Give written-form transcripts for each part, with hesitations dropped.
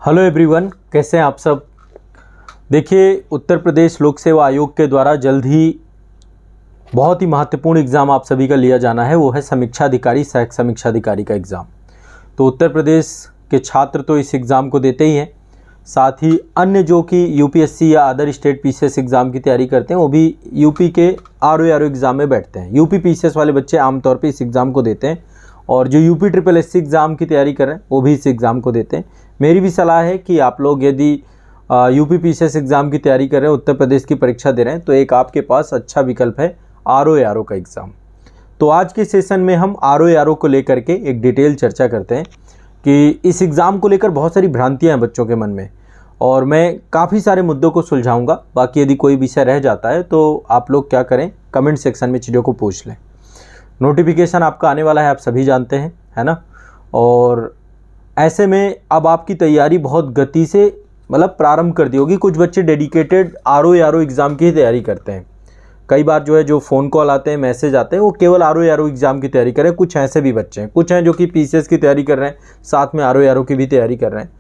Hello everyone, कैसे हैं आप सब। देखिए, उत्तर प्रदेश लोक सेवा आयोग के द्वारा जल्द ही बहुत ही महत्वपूर्ण एग्ज़ाम आप सभी का लिया जाना है। वो है समीक्षा अधिकारी, सहायक समीक्षा अधिकारी का एग्ज़ाम। तो उत्तर प्रदेश के छात्र तो इस एग्ज़ाम को देते ही हैं, साथ ही अन्य जो कि यूपीएससी या अदर स्टेट पीसीएस एग्ज़ाम की तैयारी करते हैं वो भी यूपी के आरओ एग्ज़ाम में बैठते हैं। यूपी पीसीएस वाले बच्चे आमतौर पर इस एग्ज़ाम को देते हैं और जो यूपी ट्रिपल एससी एग्ज़ाम की तैयारी कर रहे हैं वो भी इस एग्ज़ाम को देते हैं। मेरी भी सलाह है कि आप लोग यदि यूपी पीसीएस एग्ज़ाम की तैयारी कर रहे हैं, उत्तर प्रदेश की परीक्षा दे रहे हैं, तो एक आपके पास अच्छा विकल्प है आरओ का एग्ज़ाम। तो आज के सेशन में हम आरओ को लेकर के एक डिटेल चर्चा करते हैं कि इस एग्ज़ाम को लेकर बहुत सारी भ्रांतियाँ हैं बच्चों के मन में और मैं काफ़ी सारे मुद्दों को सुलझाऊंगा। बाकी यदि कोई विषय रह जाता है तो आप लोग क्या करें, कमेंट सेक्शन में चीज़ों को पूछ लें। नोटिफिकेशन आपका आने वाला है, आप सभी जानते हैं, है ना। और ऐसे में अब आपकी तैयारी बहुत गति से प्रारंभ कर दी होगी। कुछ बच्चे डेडिकेटेड आरओ एग्ज़ाम की ही तैयारी करते हैं। कई बार जो है जो फ़ोन कॉल आते हैं, मैसेज आते हैं, वो केवल आरओ एग्ज़ाम की तैयारी करें। कुछ ऐसे भी बच्चे हैं, कुछ हैं जो कि पीसीएस की तैयारी कर रहे हैं, साथ में आरओ की भी तैयारी कर रहे हैं।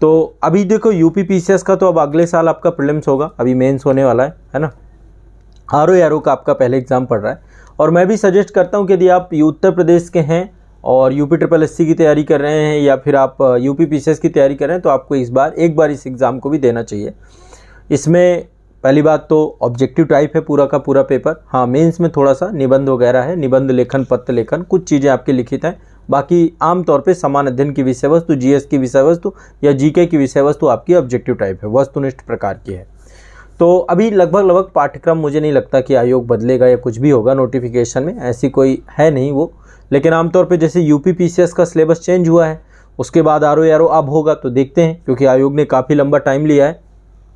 तो अभी देखो, यूपी पीसीएस का तो अब अगले साल आपका प्रीलिम्स होगा, अभी मेंस होने वाला है ना। आरओ का आपका पहले एग्ज़ाम पड़ रहा है और मैं भी सजेस्ट करता हूँ कि यदि आप उत्तर प्रदेश के हैं और यूपी ट्रिपल एससी की तैयारी कर रहे हैं या फिर आप यूपी पीसीएस की तैयारी कर रहे हैं, तो आपको एक बार इस एग्ज़ाम को भी देना चाहिए। इसमें पहली बात तो ऑब्जेक्टिव टाइप है पूरा का पूरा पेपर। हाँ, मेंस में थोड़ा सा निबंध वगैरह है, निबंध लेखन, पत्र लेखन, कुछ चीज़ें आपकी लिखित हैं। बाकी आमतौर पे समान अध्ययन की विषय वस्तु, जीएस की विषय वस्तु या जीके की विषय वस्तु आपकी ऑब्जेक्टिव टाइप है, वस्तुनिष्ठ प्रकार की है। तो अभी लगभग पाठ्यक्रम मुझे नहीं लगता कि आयोग बदलेगा या कुछ भी होगा नोटिफिकेशन में, ऐसी कोई है नहीं वो। लेकिन आमतौर पे जैसे यूपी पीसीएस का सिलेबस चेंज हुआ है, उसके बाद आरओ अब होगा, तो देखते हैं, क्योंकि आयोग ने काफ़ी लंबा टाइम लिया है।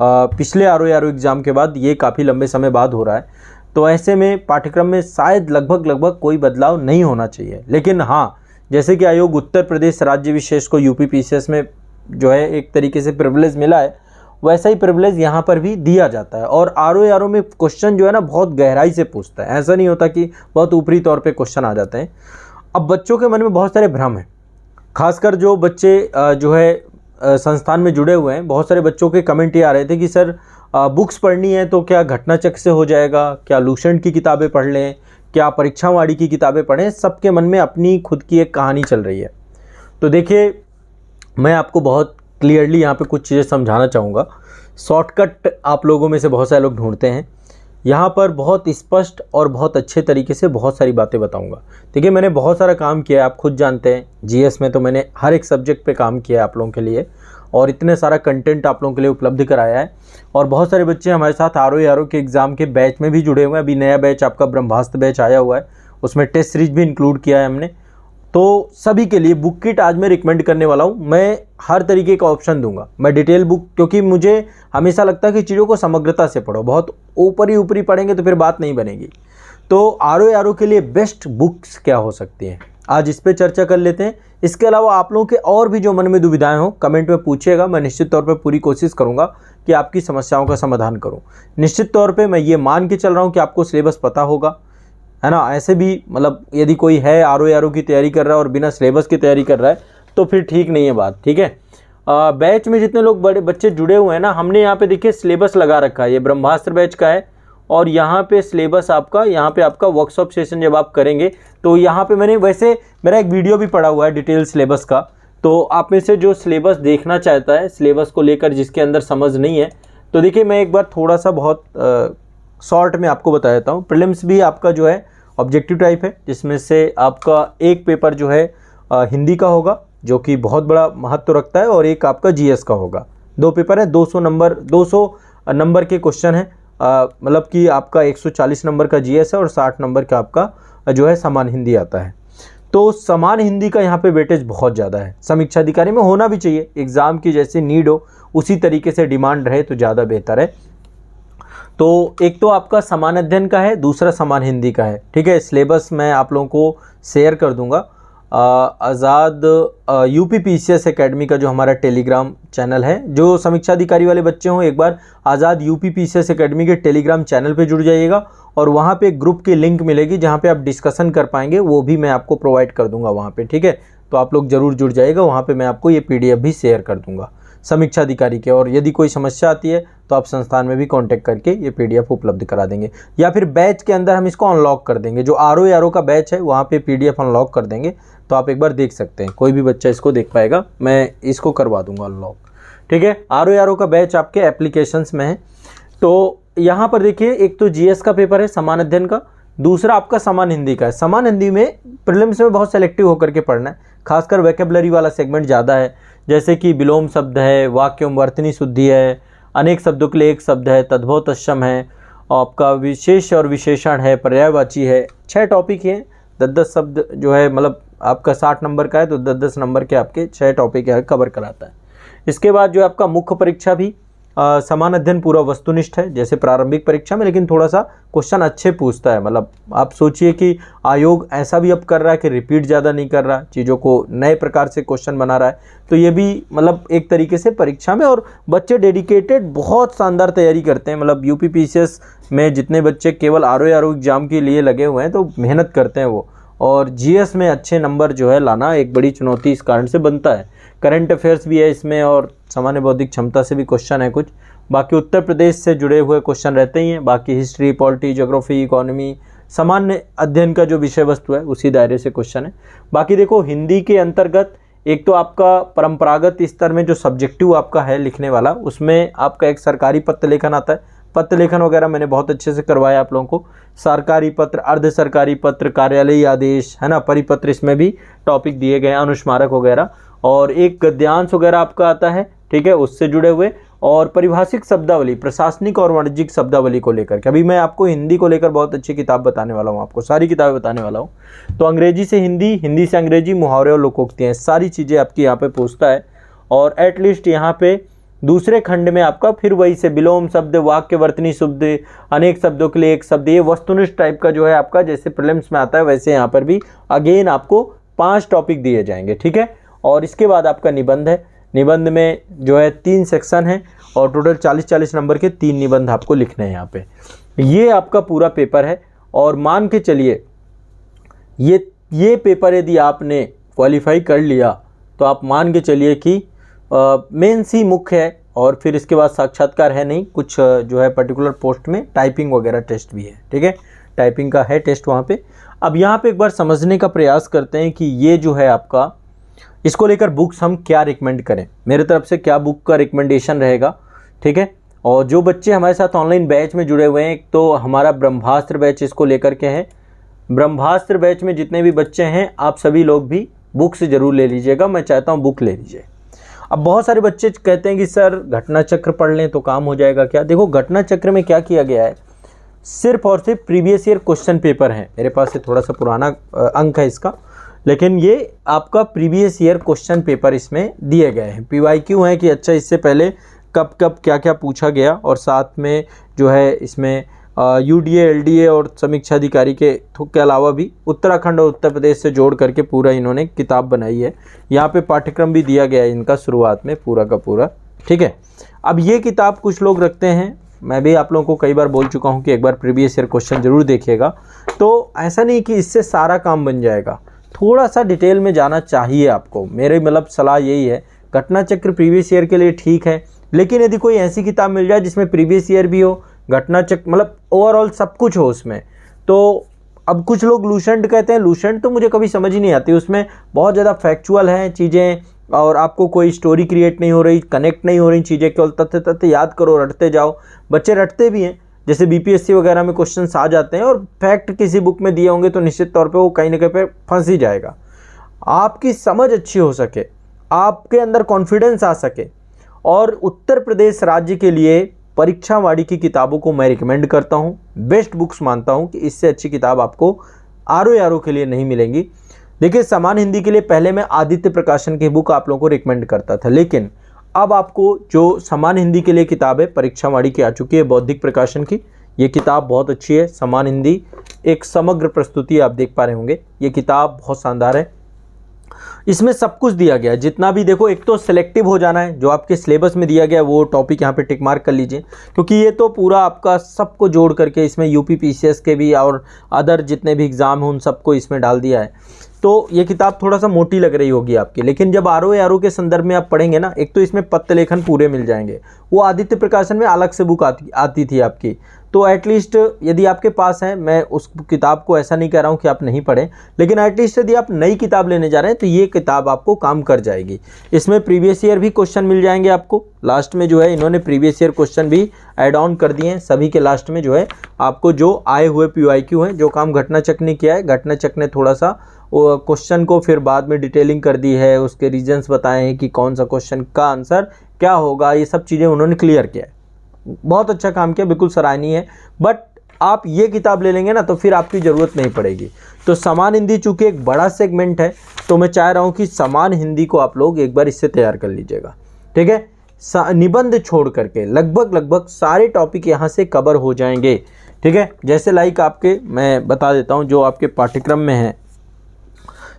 पिछले आरओ एग्ज़ाम के बाद ये काफ़ी लंबे समय बाद हो रहा है। तो ऐसे में पाठ्यक्रम में शायद लगभग कोई बदलाव नहीं होना चाहिए। लेकिन हाँ, जैसे कि आयोग उत्तर प्रदेश राज्य विशेष को यूपी पीसीएस में जो है एक तरीके से प्रिविलेज मिला है, वैसा ही प्रिविलेज यहाँ पर भी दिया जाता है। और आरओ में क्वेश्चन जो है ना बहुत गहराई से पूछता है, ऐसा नहीं होता कि बहुत ऊपरी तौर पे क्वेश्चन आ जाते हैं। अब बच्चों के मन में बहुत सारे भ्रम हैं, खासकर जो बच्चे जो है संस्थान में जुड़े हुए हैं। बहुत सारे बच्चों के कमेंट ये आ रहे थे कि सर बुक्स पढ़नी है तो क्या घटनाचक्र से हो जाएगा, क्या लूसेंट की किताबें पढ़ लें, क्या परीक्षावाड़ी की किताबें पढ़ें। सबके मन में अपनी खुद की एक कहानी चल रही है। तो देखिए, मैं आपको बहुत क्लियरली यहाँ पे कुछ चीज़ें समझाना चाहूँगा। शॉर्टकट आप लोगों में से बहुत सारे लोग ढूंढते हैं, यहाँ पर बहुत स्पष्ट और बहुत अच्छे तरीके से बहुत सारी बातें बताऊँगा। देखिए, मैंने बहुत सारा काम किया है, आप खुद जानते हैं। जीएस में तो मैंने हर एक सब्जेक्ट पे काम किया है आप लोगों के लिए, और इतने सारा कंटेंट आप लोगों के लिए उपलब्ध कराया है। और बहुत सारे बच्चे हमारे साथ आरओ के एग्ज़ाम के बैच में भी जुड़े हुए हैं। अभी नया बैच आपका ब्रह्मास्त्र बैच आया हुआ है, उसमें टेस्ट सीरीज भी इंक्लूड किया है हमने। तो सभी के लिए बुक किट आज मैं रिकमेंड करने वाला हूँ। मैं हर तरीके का ऑप्शन दूंगा, मैं डिटेल बुक, क्योंकि मुझे हमेशा लगता है कि चीज़ों को समग्रता से पढ़ो। बहुत ऊपरी पढ़ेंगे तो फिर बात नहीं बनेगी। तो आरओ के लिए बेस्ट बुक्स क्या हो सकती हैं, आज इस पर चर्चा कर लेते हैं। इसके अलावा आप लोगों के और भी जो मन में दुविधाएं हो, कमेंट में पूछिएगा। मैं निश्चित तौर पर पूरी कोशिश करूँगा कि आपकी समस्याओं का समाधान करूँ। निश्चित तौर पर मैं ये मान के चल रहा हूँ कि आपको सिलेबस पता होगा, है ना। ऐसे भी यदि कोई है आरओ की तैयारी कर रहा है और बिना सिलेबस की तैयारी कर रहा है तो फिर ठीक नहीं है बात, ठीक है। बैच में जितने लोग बड़े बच्चे जुड़े हुए हैं ना, हमने यहाँ पे देखिए सिलेबस लगा रखा है। ये ब्रह्मास्त्र बैच का है और यहाँ पे सिलेबस आपका, यहाँ पे आपका वर्कशॉप सेशन जब आप करेंगे तो यहाँ पे मैंने वैसे मेरा एक वीडियो भी पड़ा हुआ है डिटेल सिलेबस का। तो आप में से जो सिलेबस देखना चाहता है, सिलेबस को लेकर जिसके अंदर समझ नहीं है, तो देखिए मैं एक बार थोड़ा सा बहुत शॉर्ट में आपको बता देता हूँ। प्रीलिम्स भी आपका जो है ऑब्जेक्टिव टाइप है, जिसमें से आपका एक पेपर जो है हिंदी का होगा, जो कि बहुत बड़ा महत्व रखता है, और एक आपका जीएस का होगा। 2 पेपर है, 200 नंबर के क्वेश्चन है। कि आपका 140 नंबर का जीएस है और 60 नंबर का आपका जो है समान हिंदी आता है। तो समान हिंदी का यहाँ पे वेटेज बहुत ज़्यादा है। समीक्षा अधिकारी में होना भी चाहिए, एग्ज़ाम की जैसे नीड हो उसी तरीके से डिमांड रहे तो ज़्यादा बेहतर है। तो एक तो आपका समान अध्ययन का है, दूसरा समान हिंदी का है, ठीक है। सिलेबस मैं आप लोगों को शेयर कर दूंगा। आज़ाद यूपी पीसीएस एकेडमी का जो हमारा टेलीग्राम चैनल है, जो समीक्षा अधिकारी वाले बच्चे हों, एक बार आज़ाद यूपी पीसीएस एकेडमी के टेलीग्राम चैनल पे जुड़ जाइएगा और वहाँ पे ग्रुप की लिंक मिलेगी जहाँ पे आप डिस्कशन कर पाएंगे, वो भी मैं आपको प्रोवाइड कर दूंगा वहाँ पे, ठीक है। तो आप लोग ज़रूर जुड़ जाइएगा, वहाँ पे मैं आपको ये PDF भी शेयर कर दूंगा। समीक्षा अधिकारी के। और यदि कोई समस्या आती है तो आप संस्थान में भी कांटेक्ट करके ये PDF उपलब्ध करा देंगे, या फिर बैच के अंदर हम इसको अनलॉक कर देंगे। जो RO का बैच है वहाँ पे PDF अनलॉक कर देंगे, तो आप एक बार देख सकते हैं, कोई भी बच्चा इसको देख पाएगा, मैं इसको करवा दूंगा अनलॉक। ठीक है, RO का बैच आपके एप्लीकेशंस में है। तो यहाँ पर देखिए, एक तो GS का पेपर है समान अध्ययन का, दूसरा आपका समान हिंदी का है। समान हिंदी में प्रीलिम्स में बहुत सेलेक्टिव होकर के पढ़ना है, खासकर वोकैबुलरी वाला सेगमेंट ज़्यादा है, जैसे कि विलोम शब्द है, वाक्य वर्तनी शुद्धि है, अनेक शब्दों के लिए एक शब्द है, तद्भव तत्सम है, आपका विशेष और विशेषण है, पर्यायवाची है। 6 टॉपिक हैं, 10-10 शब्द जो है, मतलब आपका 60 नंबर का है तो 10-10 नंबर के आपके 6 टॉपिक कवर कराता है। इसके बाद जो आपका मुख्य परीक्षा भी समान अध्ययन पूरा वस्तुनिष्ठ है जैसे प्रारंभिक परीक्षा में, लेकिन थोड़ा सा क्वेश्चन अच्छे पूछता है। मतलब आप सोचिए कि आयोग ऐसा भी अब कर रहा है कि रिपीट ज़्यादा नहीं कर रहा, चीज़ों को नए प्रकार से क्वेश्चन बना रहा है, तो ये भी मतलब एक तरीके से परीक्षा में, और बच्चे डेडिकेटेड बहुत शानदार तैयारी करते हैं। मतलब UPPCS में जितने बच्चे केवल RO एग्ज़ाम के लिए लगे हुए हैं तो मेहनत करते हैं वो, और GS में अच्छे नंबर जो है लाना एक बड़ी चुनौती इस कारण से बनता है। करंट अफेयर्स भी है इसमें, और सामान्य बौद्धिक क्षमता से भी क्वेश्चन है कुछ। बाकी उत्तर प्रदेश से जुड़े हुए क्वेश्चन रहते ही हैं, बाकी हिस्ट्री, पॉलिटी, ज्योग्राफी, इकोनॉमी, सामान्य अध्ययन का जो विषय वस्तु है उसी दायरे से क्वेश्चन है। बाकी देखो, हिंदी के अंतर्गत एक तो आपका परंपरागत स्तर में जो सब्जेक्टिव आपका है लिखने वाला, उसमें आपका एक सरकारी पत्र लेखन आता है। पत्र लेखन वगैरह मैंने बहुत अच्छे से करवाया आप लोगों को। सरकारी पत्र, अर्ध सरकारी पत्र, कार्यालयीय आदेश है ना, परिपत्र, इसमें भी टॉपिक दिए गए हैं, अनुस्मारक वगैरह, और एक गद्यांश वगैरह आपका आता है, ठीक है, उससे जुड़े हुए, और परिभाषिक शब्दावली, प्रशासनिक और वाणिज्यिक शब्दावली को लेकर के। अभी मैं आपको हिंदी को लेकर बहुत अच्छी किताब बताने वाला हूँ, आपको सारी किताबें बताने वाला हूँ। तो अंग्रेजी से हिंदी, हिंदी से अंग्रेजी, मुहावरे और लोकोक्तियाँ, सारी चीज़ें आपकी यहाँ पे पूछता है। और एटलीस्ट यहाँ पे दूसरे खंड में आपका फिर वही से विलोम शब्द, वाक्य वर्तनी शब्द, अनेक शब्दों के लिए एक शब्द, ये वस्तुनिष्ठ टाइप का जो है आपका, जैसे प्रीलिम्स में आता है वैसे यहाँ पर भी अगेन आपको 5 टॉपिक दिए जाएंगे। ठीक है, और इसके बाद आपका निबंध है। निबंध में जो है 3 सेक्शन है, और टोटल 40-40 नंबर के 3 निबंध आपको लिखने हैं यहाँ पे। ये आपका पूरा पेपर है, और मान के चलिए ये पेपर यदि आपने क्वालिफाई कर लिया तो आप मान के चलिए कि मेंस ही मुख्य है, और फिर इसके बाद साक्षात्कार है नहीं, कुछ जो है पर्टिकुलर पोस्ट में टाइपिंग वगैरह टेस्ट भी है। ठीक है, टाइपिंग का है टेस्ट वहाँ पे। अब यहाँ पे एक बार समझने का प्रयास करते हैं कि ये जो है आपका, इसको लेकर बुक्स हम क्या रिकमेंड करें, मेरे तरफ से क्या बुक का रिकमेंडेशन रहेगा। ठीक है, और जो बच्चे हमारे साथ ऑनलाइन बैच में जुड़े हुए हैं, एक तो हमारा ब्रह्मास्त्र बैच इसको लेकर के है। ब्रह्मास्त्र बैच में जितने भी बच्चे हैं, आप सभी लोग भी बुक से ज़रूर ले लीजिएगा, मैं चाहता हूँ बुक ले लीजिए। अब बहुत सारे बच्चे कहते हैं कि सर घटना चक्र पढ़ लें तो काम हो जाएगा क्या। देखो, घटना चक्र में क्या किया गया है, सिर्फ और सिर्फ प्रीवियस ईयर क्वेश्चन पेपर है। मेरे पास से थोड़ा सा पुराना अंक है इसका, लेकिन ये आपका प्रीवियस ईयर क्वेश्चन पेपर इसमें दिए गए हैं। PYQ है कि अच्छा इससे पहले कब कब क्या क्या पूछा गया, और साथ में जो है इसमें UDA, LDA और समीक्षा अधिकारी के अलावा भी उत्तराखंड और उत्तर प्रदेश से जोड़ करके पूरा इन्होंने किताब बनाई है। यहाँ पे पाठ्यक्रम भी दिया गया है इनका शुरुआत में पूरा का पूरा। ठीक है, अब ये किताब कुछ लोग रखते हैं, मैं भी आप लोगों को कई बार बोल चुका हूँ कि एक बार प्रीवियस ईयर क्वेश्चन ज़रूर देखिएगा। तो ऐसा नहीं कि इससे सारा काम बन जाएगा, थोड़ा सा डिटेल में जाना चाहिए आपको। मेरे मतलब सलाह यही है, घटना चक्र प्रीवियस ईयर के लिए ठीक है, लेकिन यदि कोई ऐसी किताब मिल जाए जिसमें प्रीवियस ईयर भी हो, घटना चक्र मतलब ओवरऑल सब कुछ हो उसमें। तो अब कुछ लोग लूसेंट कहते हैं, लूसेंट तो मुझे कभी समझ ही नहीं आती, उसमें बहुत ज़्यादा फैक्चुअल हैं चीज़ें, और आपको कोई स्टोरी क्रिएट नहीं हो रही, कनेक्ट नहीं हो रही चीज़ें, केवल तथ्य तथ्य याद करो, रटते जाओ। बच्चे रटते भी हैं, जैसे BPSC वगैरह में क्वेश्चंस आ जाते हैं, और फैक्ट किसी बुक में दिए होंगे तो निश्चित तौर पे वो कहीं ना कहीं पे फंस ही जाएगा। आपकी समझ अच्छी हो सके, आपके अंदर कॉन्फिडेंस आ सके, और उत्तर प्रदेश राज्य के लिए परीक्षा वाणी की किताबों को मैं रिकमेंड करता हूँ, बेस्ट बुक्स मानता हूँ कि इससे अच्छी किताब आपको RO के लिए नहीं मिलेंगी। देखिए, समान हिंदी के लिए पहले मैं आदित्य प्रकाशन की बुक आप लोगों को रिकमेंड करता था, लेकिन अब आपको जो समान हिंदी के लिए किताब है परीक्षा वाणी की आ चुकी है, बौद्धिक प्रकाशन की। ये किताब बहुत अच्छी है, समान हिंदी एक समग्र प्रस्तुति आप देख पा रहे होंगे। ये किताब बहुत शानदार है, इसमें सब कुछ दिया गया है जितना भी। देखो, एक तो सिलेक्टिव हो जाना है, जो आपके सिलेबस में दिया गया है वो टॉपिक यहाँ पे टिक मार्क कर लीजिए, क्योंकि ये तो पूरा आपका सबको जोड़ करके इसमें UPPCS के भी और अदर जितने भी एग्ज़ाम हैं उन सबको इसमें डाल दिया है। तो ये किताब थोड़ा सा मोटी लग रही होगी आपकी, लेकिन जब आरओ के संदर्भ में आप पढ़ेंगे ना, एक तो इसमें पत्र लेखन पूरे मिल जाएंगे, वो आदित्य प्रकाशन में अलग से बुक आती थी आपकी, तो एटलीस्ट यदि आपके पास है, मैं उस किताब को ऐसा नहीं कह रहा हूँ कि आप नहीं पढ़ें, लेकिन एटलीस्ट यदि आप नई किताब लेने जा रहे हैं तो ये किताब आपको काम कर जाएगी। इसमें प्रीवियस ईयर भी क्वेश्चन मिल जाएंगे आपको, लास्ट में जो है इन्होंने प्रीवियस ईयर क्वेश्चन भी ऐड ऑन कर दिए हैं, सभी के लास्ट में जो है आपको जो आए हुए PYQ हैं, जो काम घटनाचक ने किया है, घटनाचक ने थोड़ा सा क्वेश्चन को फिर बाद में डिटेलिंग कर दी है, उसके रीजंस बताए हैं कि कौन सा क्वेश्चन का आंसर क्या होगा, ये सब चीज़ें उन्होंने क्लियर किया है। बहुत अच्छा काम किया, बिल्कुल सराहनीय है। बट आप ये किताब ले लेंगे ना तो फिर आपकी ज़रूरत नहीं पड़ेगी। तो समान हिंदी चूँकि एक बड़ा सेगमेंट है, तो मैं चाह रहा हूँ कि समान हिंदी को आप लोग एक बार इससे तैयार कर लीजिएगा, ठीक है। निबंध छोड़ करके लगभग सारे टॉपिक यहाँ से कवर हो जाएंगे, ठीक है। जैसे लाइक आपके, मैं बता देता हूँ जो आपके पाठ्यक्रम में है,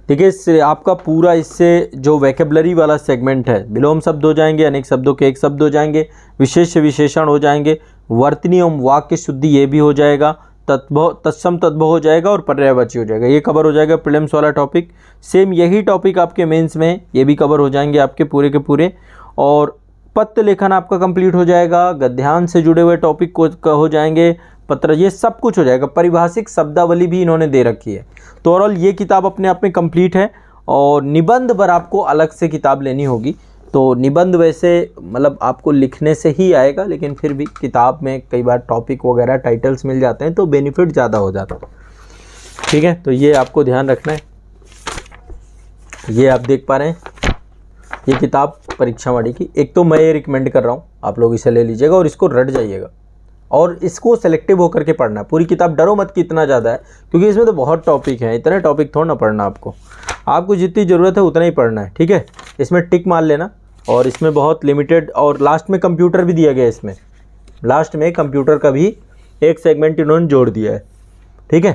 ठीक है, इससे आपका पूरा इससे जो वैकेबलरी वाला सेगमेंट है, विलोम शब्द हो जाएंगे, अनेक शब्दों के एक शब्द हो जाएंगे, विशेष विशेषण हो जाएंगे, वर्तनी एवं वाक्य शुद्धि ये भी हो जाएगा, तत्सम तद्भव हो जाएगा और पर्यायवाची हो जाएगा, ये कवर हो जाएगा प्रीलिम्स वाला टॉपिक। सेम यही टॉपिक आपके मेंस में ये भी कवर हो जाएंगे आपके पूरे के पूरे। और पत्र लेखन आपका कंप्लीट हो जाएगा, गद्यांश से जुड़े हुए टॉपिक को हो जाएंगे, पत्र, ये सब कुछ हो जाएगा। परिभाषिक शब्दावली भी इन्होंने दे रखी है। तो ओवरऑल ये किताब अपने आप में कंप्लीट है। और निबंध पर आपको अलग से किताब लेनी होगी। तो निबंध वैसे मतलब आपको लिखने से ही आएगा, लेकिन फिर भी किताब में कई बार टॉपिक वगैरह टाइटल्स मिल जाते हैं तो बेनिफिट ज़्यादा हो जाता है, ठीक है। तो ये आपको ध्यान रखना है। ये आप देख पा रहे हैं ये किताब परीक्षावाड़ी की, एक तो मैं ये रिकमेंड कर रहा हूँ आप लोग इसे ले लीजिएगा और इसको रट जाइएगा और इसको सेलेक्टिव होकर के पढ़ना है। पूरी किताब डरो मत कि इतना ज़्यादा है, क्योंकि इसमें तो बहुत टॉपिक हैं, इतने टॉपिक थोड़ा ना पढ़ना आपको जितनी ज़रूरत है उतना ही पढ़ना है, ठीक है। इसमें टिक मार लेना। और इसमें बहुत लिमिटेड, और लास्ट में कंप्यूटर भी दिया गया है, इसमें लास्ट में कंप्यूटर का भी एक सेगमेंट इन्होंने जोड़ दिया है, ठीक है।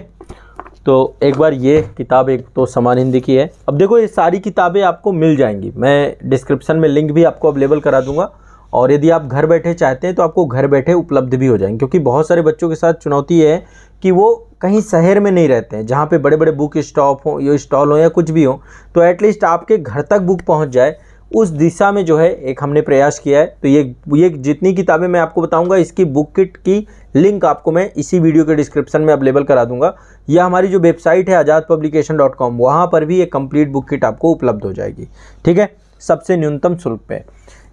तो एक बार ये किताब एक तो समान हिंदी की है। अब देखो ये सारी किताबें आपको मिल जाएंगी, मैं डिस्क्रिप्शन में लिंक भी आपको अवेलेबल करा दूंगा। और यदि आप घर बैठे चाहते हैं तो आपको घर बैठे उपलब्ध भी हो जाएंगे, क्योंकि बहुत सारे बच्चों के साथ चुनौती है कि वो कहीं शहर में नहीं रहते हैं जहाँ पे बड़े बड़े बुक स्टॉल हो या कुछ भी हो, तो एटलीस्ट आपके घर तक बुक पहुँच जाए, उस दिशा में जो है एक हमने प्रयास किया है। तो ये जितनी किताबें मैं आपको बताऊंगा, इसकी बुक किट की लिंक आपको मैं इसी वीडियो के डिस्क्रिप्शन में अवेलेबल करा दूंगा, या हमारी जो वेबसाइट है azadpublication.com, वहाँ पर भी एक कंप्लीट बुक किट आपको उपलब्ध हो जाएगी, ठीक है, सबसे न्यूनतम शुल्क पे।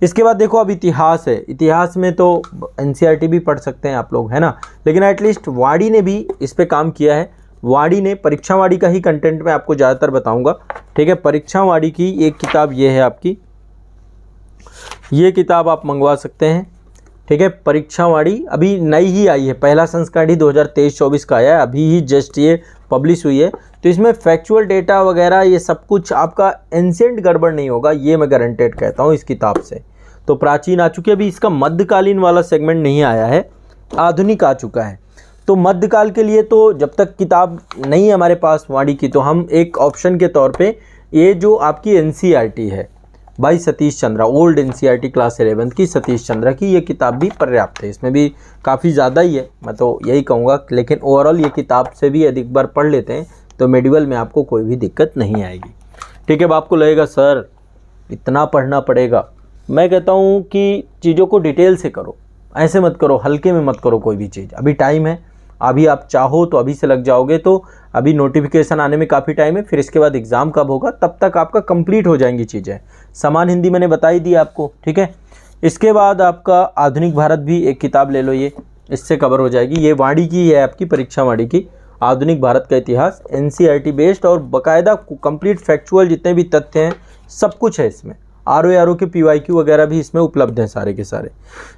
इसके बाद देखो अब इतिहास है। इतिहास में तो NCERT भी पढ़ सकते हैं आप लोग, है ना, लेकिन एटलीस्ट वाणी ने भी इस पर काम किया है। वाणी ने परीक्षावाड़ी का ही कंटेंट मैं आपको ज़्यादातर बताऊंगा, ठीक है। परीक्षावाड़ी की एक किताब ये है आपकी, ये किताब आप मंगवा सकते हैं, ठीक है। परीक्षावाड़ी अभी नई ही आई है, पहला संस्करण ही 2023-24 का आया है, अभी ही जस्ट ये पब्लिश हुई है। तो इसमें फैक्चुअल डेटा वगैरह ये सब कुछ आपका एंशिएंट गड़बड़ नहीं होगा, ये मैं गारंटेड कहता हूँ इस किताब से। तो प्राचीन आ चुकी है, अभी इसका मध्यकालीन वाला सेगमेंट नहीं आया है, आधुनिक आ चुका है। तो मध्यकाल के लिए तो जब तक किताब नहीं है हमारे पास वाणी की, तो हम एक ऑप्शन के तौर पे ये जो आपकी NCERT है भाई Satish Chandra, old NCERT class 11 की सतीश चंद्रा की, ये किताब भी पर्याप्त है। इसमें भी काफ़ी ज़्यादा ही है, मैं तो यही कहूँगा, लेकिन ओवरऑल ये किताब से भी यदि एक बार पढ़ लेते हैं तो मेडिवल में आपको कोई भी दिक्कत नहीं आएगी, ठीक है। अब आपको लगेगा सर इतना पढ़ना पड़ेगा, मैं कहता हूँ कि चीज़ों को डिटेल से करो, ऐसे मत करो, हल्के में मत करो कोई भी चीज़। अभी टाइम है, अभी आप चाहो तो अभी से लग जाओगे तो अभी नोटिफिकेशन आने में काफ़ी टाइम है, फिर इसके बाद एग्ज़ाम कब होगा तब तक आपका कंप्लीट हो जाएंगी चीज़ें। समान हिंदी मैंने बता ही दी आपको, ठीक है। इसके बाद आपका आधुनिक भारत भी एक किताब ले लो, ये इससे कवर हो जाएगी। ये वाणी की है आपकी, परीक्षावाड़ी की, आधुनिक भारत का इतिहास, NCERT बेस्ड और बाकायदा कंप्लीट फैक्चुअल जितने भी तथ्य हैं सब कुछ है इसमें। RO के PYQ वगैरह भी इसमें उपलब्ध हैं सारे के सारे।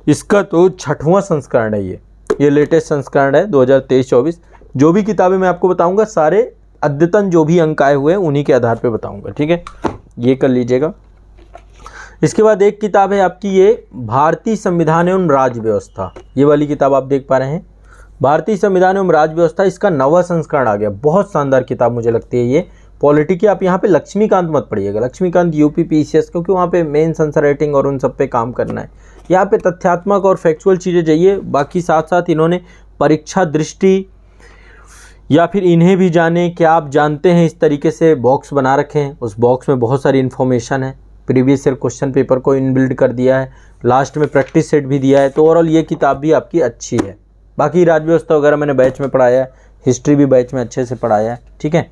इसका तो 6वां संस्करण है, ये लेटेस्ट संस्करण है 2023-24। जो भी किताबें मैं आपको बताऊंगा सारे अद्यतन जो भी अंक आए हुए हैं उन्हीं के आधार पे बताऊंगा, ठीक है, ये कर लीजिएगा। इसके बाद एक किताब है आपकी ये भारतीय संविधान एवं राज्य व्यवस्था, ये वाली किताब आप देख पा रहे हैं, भारतीय संविधान एवं राज्य व्यवस्था, इसका 9वां संस्करण आ गया। बहुत शानदार किताब मुझे लगती है ये। पॉलिटी की आप यहाँ पे लक्ष्मीकांत मत पढ़िएगा, लक्ष्मीकांत UP PCS, क्योंकि वहाँ पे मेन आंसर राइटिंग और उन सब पे काम करना है। यहाँ पे तथ्यात्मक और फैक्चुअल चीज़ें चाहिए। बाकी साथ साथ इन्होंने परीक्षा दृष्टि, या फिर इन्हें भी जानें। क्या आप जानते हैं इस तरीके से बॉक्स बना रखे हैं, उस बॉक्स में बहुत सारी इन्फॉर्मेशन है, प्रीवियस ईयर क्वेश्चन पेपर को इनबिल्ड कर दिया है, लास्ट में प्रैक्टिस सेट भी दिया है। तो ओवरऑल ये किताब भी आपकी अच्छी है। बाकी राज्य व्यवस्था वगैरह मैंने बैच में पढ़ाया है, हिस्ट्री भी बैच में अच्छे से पढ़ाया है, ठीक है।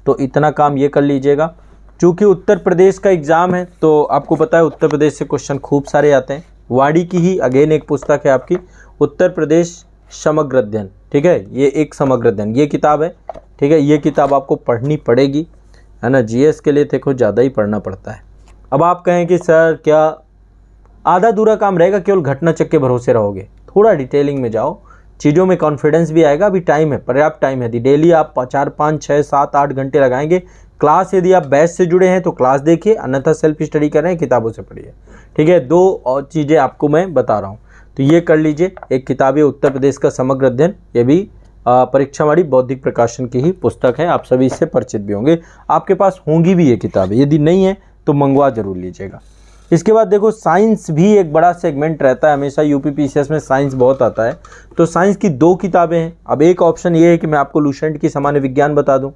तो इतना काम ये कर लीजिएगा। चूँकि उत्तर प्रदेश का एग्ज़ाम है तो आपको पता है उत्तर प्रदेश से क्वेश्चन खूब सारे आते हैं। वाड़ी की ही अगेन एक पुस्तक है आपकी, उत्तर प्रदेश समग्र अध्ययन, ठीक है। ये एक समग्र अध्ययन ये किताब है, ठीक है। ये किताब आपको पढ़नी पड़ेगी, है ना। जीएस के लिए देखो ज़्यादा ही पढ़ना पड़ता है। अब आप कहें कि सर क्या आधा अधूरा काम रहेगा, केवल घटना चक्र के भरोसे रहोगे? थोड़ा डिटेलिंग में जाओ, चीज़ों में कॉन्फिडेंस भी आएगा। अभी टाइम है, पर्याप्त टाइम है। यदि डेली आप 4, 5, 6, 7, 8 घंटे लगाएंगे, क्लास यदि आप बैच से जुड़े हैं तो क्लास देखिए, अन्यथा सेल्फ स्टडी कर रहे हैं किताबों से पढ़िए, ठीक है। 2 और चीज़ें आपको मैं बता रहा हूँ, तो ये कर लीजिए। एक किताब है उत्तर प्रदेश का समग्र अध्ययन, ये भी परीक्षावाड़ी बौद्धिक प्रकाशन की ही पुस्तक है। आप सभी इससे परिचित भी होंगे, आपके पास होंगी भी ये किताबें। यदि नहीं है तो मंगवा जरूर लीजिएगा। इसके बाद देखो साइंस भी एक बड़ा सेगमेंट रहता है, हमेशा यूपीपीसीएस में साइंस बहुत आता है। तो साइंस की 2 किताबें हैं। अब एक ऑप्शन ये है कि मैं आपको लुसेंट की सामान्य विज्ञान बता दूं,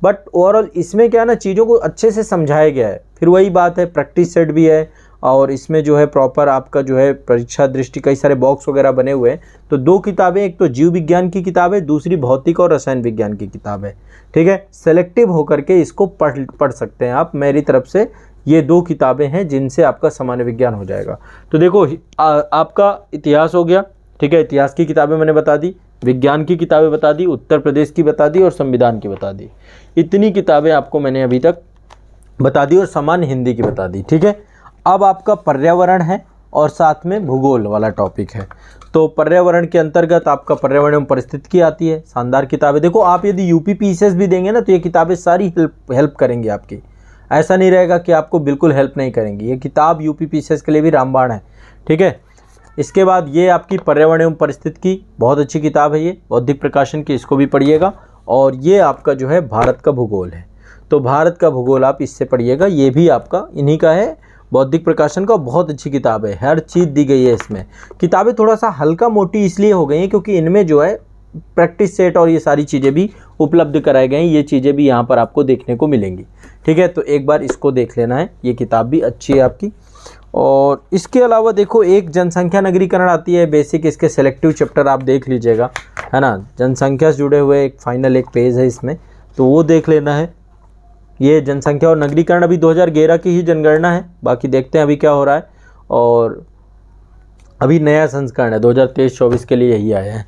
बट ओवरऑल इसमें क्या है ना, चीज़ों को अच्छे से समझाया गया है। फिर वही बात है, प्रैक्टिस सेट भी है और इसमें जो है प्रॉपर आपका जो है परीक्षा दृष्टि कई सारे बॉक्स वगैरह बने हुए हैं। तो 2 किताबें, एक तो जीव विज्ञान की किताब है, दूसरी भौतिक और रसायन विज्ञान की किताब है, ठीक है। सेलेक्टिव होकर के इसको पढ़ सकते हैं आप। मेरी तरफ से ये 2 किताबें हैं जिनसे आपका सामान्य विज्ञान हो जाएगा। तो देखो आपका इतिहास हो गया, ठीक है। इतिहास की किताबें मैंने बता दी, विज्ञान की किताबें बता दी, उत्तर प्रदेश की बता दी और संविधान की बता दी। इतनी किताबें आपको मैंने अभी तक बता दी और सामान्य हिंदी की बता दी, ठीक है। अब आपका पर्यावरण है और साथ में भूगोल वाला टॉपिक है। तो पर्यावरण के अंतर्गत आपका पर्यावरण एवं परिस्थितिकी आती है, शानदार किताबें। देखो आप यदि यूपीपीसीएस भी देंगे ना तो ये किताबें सारी हेल्प करेंगी आपकी। ऐसा नहीं रहेगा कि आपको बिल्कुल हेल्प नहीं करेंगी। ये किताब यूपीपीसीएस के लिए भी रामबाण है, ठीक है। इसके बाद ये आपकी पर्यावरण एवं परिस्थितिकी बहुत अच्छी किताब है, ये बौद्धिक प्रकाशन की, इसको भी पढ़िएगा। और ये आपका जो है भारत का भूगोल है, तो भारत का भूगोल आप इससे पढ़िएगा। ये भी आपका इन्हीं का है, बौद्धिक प्रकाशन का, बहुत अच्छी किताब है। हर चीज़ दी गई है इसमें। किताबें थोड़ा सा हल्का मोटी इसलिए हो गई हैं क्योंकि इनमें जो है प्रैक्टिस सेट और ये सारी चीज़ें भी उपलब्ध कराई गई हैं। ये चीज़ें भी यहाँ पर आपको देखने को मिलेंगी, ठीक है। तो एक बार इसको देख लेना है, ये किताब भी अच्छी है आपकी। और इसके अलावा देखो एक जनसंख्या नगरीकरण आती है बेसिक, इसके सेलेक्टिव चैप्टर आप देख लीजिएगा, है ना। जनसंख्या से जुड़े हुए एक फाइनल एक पेज है इसमें, तो वो देख लेना है। ये जनसंख्या और नगरीकरण अभी 2011 की ही जनगणना है, बाकी देखते हैं अभी क्या हो रहा है। और अभी नया संस्करण है 2023-24 के लिए यही आया है।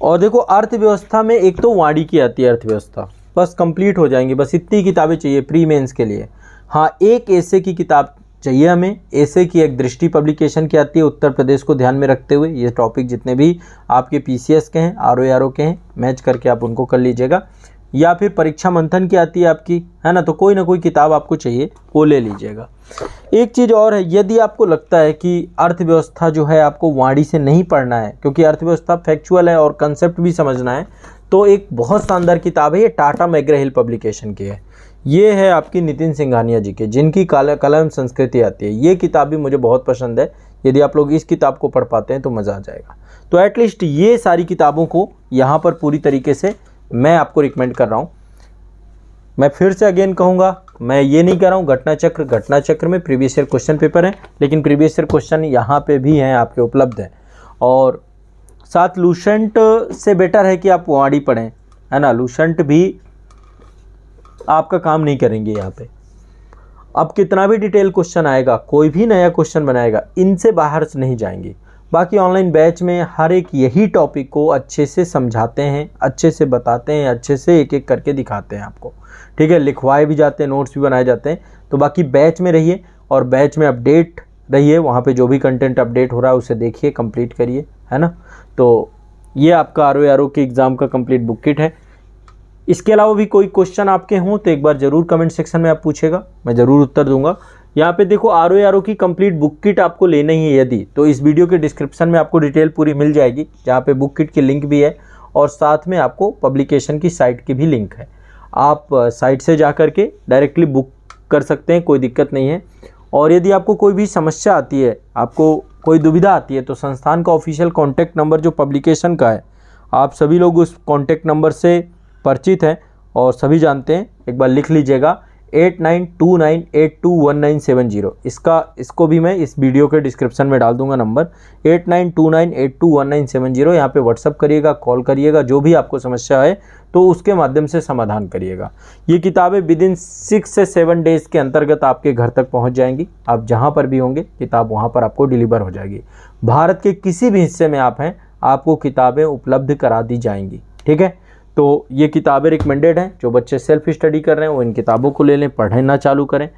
और देखो अर्थव्यवस्था में एक तो वाणी की आती है अर्थव्यवस्था, बस कंप्लीट हो जाएंगी। बस इतनी किताबें चाहिए प्री मेंस के लिए। हाँ, एक ऐसे की किताब चाहिए हमें, ऐसे की एक दृष्टि पब्लिकेशन की आती है उत्तर प्रदेश को ध्यान में रखते हुए। ये टॉपिक जितने भी आपके पीसीएस के हैं, आरओ के हैं, मैच करके आप उनको कर लीजिएगा। या फिर परीक्षा मंथन की आती है आपकी, है ना। तो कोई ना कोई किताब आपको चाहिए, वो ले लीजिएगा। एक चीज़ और है, यदि आपको लगता है कि अर्थव्यवस्था जो है आपको वाणी से नहीं पढ़ना है क्योंकि अर्थव्यवस्था फैक्चुअल है और कंसेप्ट भी समझना है, तो एक बहुत शानदार किताब है, ये टाटा मैग्रा-हिल पब्लिकेशन की है। ये है आपकी नितिन सिंघानिया जी के, जिनकी कलम संस्कृति आती है। ये किताब भी मुझे बहुत पसंद है। यदि आप लोग इस किताब को पढ़ पाते हैं तो मज़ा आ जाएगा। तो एटलीस्ट ये सारी किताबों को यहाँ पर पूरी तरीके से मैं आपको रिकमेंड कर रहा हूँ। मैं फिर से अगेन कहूँगा, मैं ये नहीं कह रहा हूँ घटना चक्र में प्रीवियस ईयर क्वेश्चन पेपर है, लेकिन प्रीवियस ईयर क्वेश्चन यहाँ पे भी हैं आपके उपलब्ध हैं। और साथ लुसेंट से बेटर है कि आप वाणी पढ़ें, है ना। लुसेंट भी आपका काम नहीं करेंगे यहाँ पे। अब कितना भी डिटेल क्वेश्चन आएगा, कोई भी नया क्वेश्चन बनाएगा, इनसे बाहर से नहीं जाएंगे। बाकी ऑनलाइन बैच में हर एक यही टॉपिक को अच्छे से समझाते हैं, अच्छे से बताते हैं, अच्छे से एक एक करके दिखाते हैं आपको, ठीक है। लिखवाए भी जाते हैं, नोट्स भी बनाए जाते हैं। तो बाकी बैच में रहिए और बैच में अपडेट रहिए, वहाँ पे जो भी कंटेंट अपडेट हो रहा है उसे देखिए, कंप्लीट करिए, है ना। तो ये आपका आरओ के एग्ज़ाम का कंप्लीट बुक किट है। इसके अलावा भी कोई क्वेश्चन आपके हों तो एक बार ज़रूर कमेंट सेक्शन में आप पूछेगा, मैं ज़रूर उत्तर दूंगा। यहाँ पे देखो आरओ की कंप्लीट बुक किट आपको लेना ही है यदि, तो इस वीडियो के डिस्क्रिप्शन में आपको डिटेल पूरी मिल जाएगी, जहाँ पे बुक किट की लिंक भी है और साथ में आपको पब्लिकेशन की साइट की भी लिंक है। आप साइट से जा कर के डायरेक्टली बुक कर सकते हैं, कोई दिक्कत नहीं है। और यदि आपको कोई भी समस्या आती है, आपको कोई दुविधा आती है, तो संस्थान का ऑफिशियल कॉन्टैक्ट नंबर जो पब्लिकेशन का है, आप सभी लोग उस कॉन्टैक्ट नंबर से परिचित हैं और सभी जानते हैं, एक बार लिख लीजिएगा 8929821970। इसको भी मैं इस वीडियो के डिस्क्रिप्शन में डाल दूंगा नंबर 8929821970। यहाँ पे व्हाट्सअप करिएगा, कॉल करिएगा, जो भी आपको समस्या है तो उसके माध्यम से समाधान करिएगा। ये किताबें विदिन 6 से 7 डेज़ के अंतर्गत आपके घर तक पहुँच जाएंगी। आप जहाँ पर भी होंगे किताब वहाँ पर आपको डिलीवर हो जाएगी। भारत के किसी भी हिस्से में आप हैं, आपको किताबें उपलब्ध करा दी जाएंगी। ठीक है, तो ये किताबें रिकमेंडेड हैं। जो बच्चे सेल्फ स्टडी कर रहे हैं वो इन किताबों को ले लें, पढ़ना चालू करें।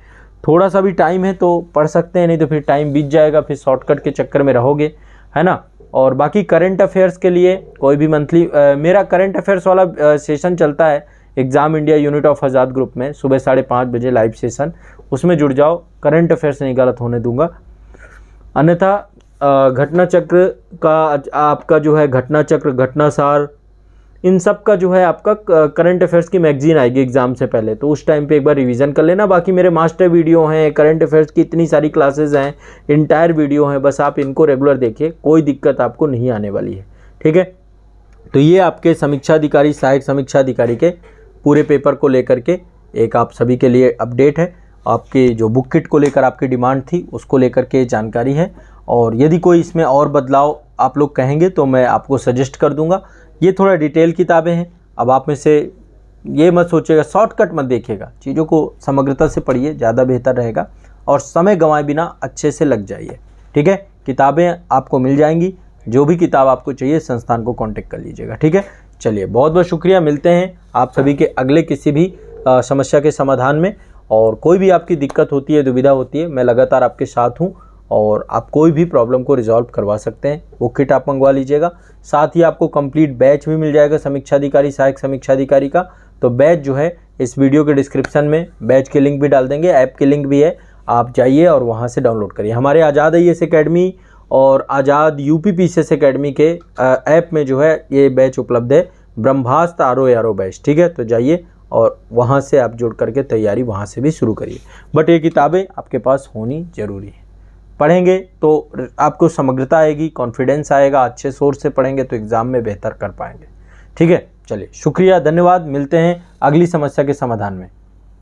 थोड़ा सा भी टाइम है तो पढ़ सकते हैं, नहीं तो फिर टाइम बीत जाएगा, फिर शॉर्टकट के चक्कर में रहोगे, है ना। और बाकी करंट अफेयर्स के लिए कोई भी मंथली मेरा करंट अफेयर्स वाला सेशन चलता है exam India unit of Azad group में, सुबह 5:30 बजे लाइव सेशन, उसमें जुड़ जाओ। करंट अफेयर्स नहीं गलत होने दूंगा, अन्यथा घटना चक्र का आपका जो है घटना चक्र, घटनासार, इन सब का जो है आपका करंट अफेयर्स की मैगजीन आएगी एग्जाम से पहले, तो उस टाइम पे एक बार रिवीजन कर लेना। बाकी मेरे मास्टर वीडियो हैं, करंट अफेयर्स की इतनी सारी क्लासेस हैं, इंटायर वीडियो हैं, बस आप इनको रेगुलर देखिए, कोई दिक्कत आपको नहीं आने वाली है। ठीक है, तो ये आपके समीक्षा अधिकारी, सहायक समीक्षा अधिकारी के पूरे पेपर को लेकर के एक आप सभी के लिए अपडेट है। आपके जो बुक किट को लेकर आपकी डिमांड थी उसको लेकर के जानकारी है, और यदि कोई इसमें और बदलाव आप लोग कहेंगे तो मैं आपको सजेस्ट कर दूंगा। ये थोड़ा डिटेल किताबें हैं। अब आप में से ये मत सोचिएगा, शॉर्टकट मत देखिएगा, चीज़ों को समग्रता से पढ़िए, ज़्यादा बेहतर रहेगा, और समय गंवाए बिना अच्छे से लग जाइए। ठीक है, किताबें आपको मिल जाएंगी, जो भी किताब आपको चाहिए संस्थान को कांटेक्ट कर लीजिएगा। ठीक है, चलिए बहुत बहुत शुक्रिया, मिलते हैं आप सभी के अगले किसी भी समस्या के समाधान में। और कोई भी आपकी दिक्कत होती है, दुविधा होती है, मैं लगातार आपके साथ हूँ, और आप कोई भी प्रॉब्लम को रिजॉल्व करवा सकते हैं। बुक किट आप मंगवा लीजिएगा, साथ ही आपको कंप्लीट बैच भी मिल जाएगा समीक्षा अधिकारी, सहायक समीक्षा अधिकारी का। तो बैच जो है इस वीडियो के डिस्क्रिप्शन में बैच के लिंक भी डाल देंगे, ऐप के लिंक भी है, आप जाइए और वहाँ से डाउनलोड करिए। हमारे आज़ाद IAS अकेडमी और आज़ाद UPPCS अकेडमी के ऐप में जो है ये बैच उपलब्ध है, ब्रह्मास्त्र RO बैच। ठीक है, तो जाइए और वहाँ से आप जुड़ करके तैयारी वहाँ से भी शुरू करिए। बट ये किताबें आपके पास होनी ज़रूरी है। पढ़ेंगे तो आपको समग्रता आएगी, कॉन्फिडेंस आएगा, अच्छे सोर्स से पढ़ेंगे तो एग्ज़ाम में बेहतर कर पाएंगे। ठीक है, चलिए शुक्रिया, धन्यवाद, मिलते हैं अगली समस्या के समाधान में।